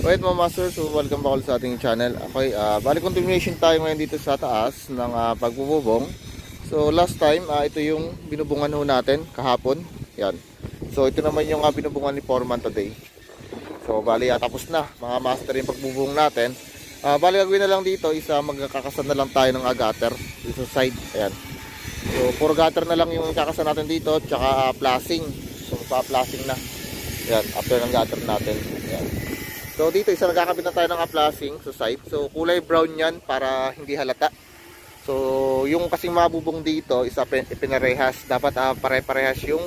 Alright mga master, so welcome back sa ating channel. Okay, balik continuation tayo ngayon dito sa taas ng pagbububong. So last time, ito yung binubungan ho natin kahapon. Yan. So ito naman yung binubungan ni Foreman today. So bali tapos na mga master yung pagbubong natin. Bali gagawin na lang dito is magkakasan na lang tayo ng gutter dito sa side. Ayan. So puro gutter na lang yung kakasan natin dito, tsaka flashing. So pa-flashing na. Yan, after ng gutter natin. Yan. So dito isa nagkakabit na tayo ng flashing sa side. So kulay brown yan para hindi halata. So yung kasing mabubong dito isa ipinarehas. Dapat pare-parehas yung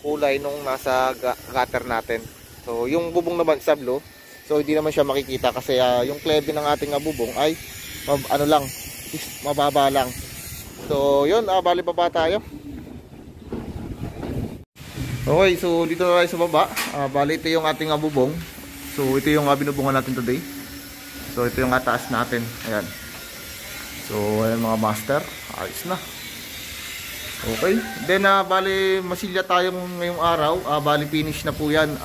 kulay nung nasa gutter natin. So yung bubong naman sa blue, so hindi naman siya makikita kasi yung klebe ng ating bubong ay ano lang, mababa lang. So yun, bali baba tayo. Okay, so dito na tayo sa baba. Bali ito yung ating bubong. So ito yung binubungan natin today. So ito yung taas natin. Ayan. So ayan mga master, ayos na. Okay. Then bali masilya tayo ngayong araw. Bali finish na po yan.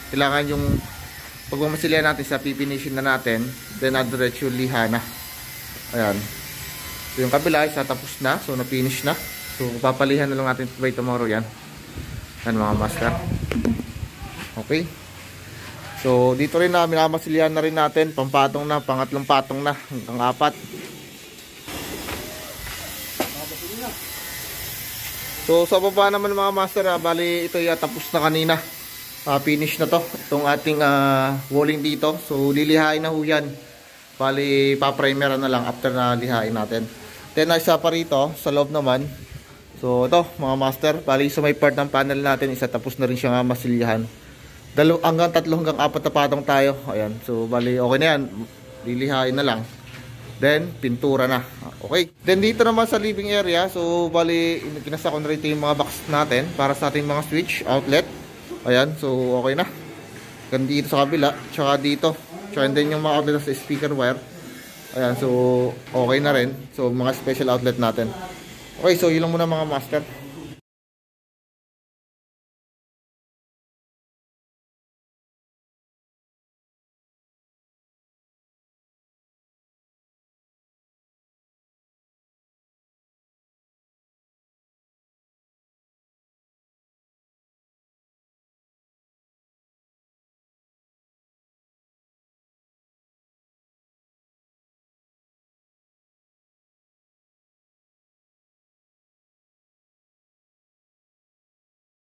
Kailangan yung pag masilya natin sa pipinishin na natin. Then diretso liha na. Ayan. So yung kabila isa tapos na. So na finish na. So papalihan na lang natin by tomorrow yan. Ayan mga master. Okay. So dito rin minamasilyahan na rin natin. Pampatong na, pangatlong patong na, hanggang 4. So sa baba naman mga master, bali ito tapos na kanina. Finish na to. Itong ating walling dito. So lilihain na ho yan. Bali pa-primer na lang after na lihain natin. Then isa pa rito sa loob naman. So ito mga master, bali sa may part ng panel natin, isa tapos na rin siya masilyahan. Hanggang 3 hanggang 4 na patong tayo. Ayan. So bali okay na yan. Lilihain na lang. Then pintura na. Okay. Then dito naman sa living area, so bali kinasa ko na rin yung mga box natin para sa ating mga switch outlet. Ayan. So okay na. Ganda dito sa kabila, tsaka dito. Tsaka din yung mga outlet sa speaker wire. Ayan. So okay na rin. So mga special outlet natin. Okay, so yun lang muna mga master.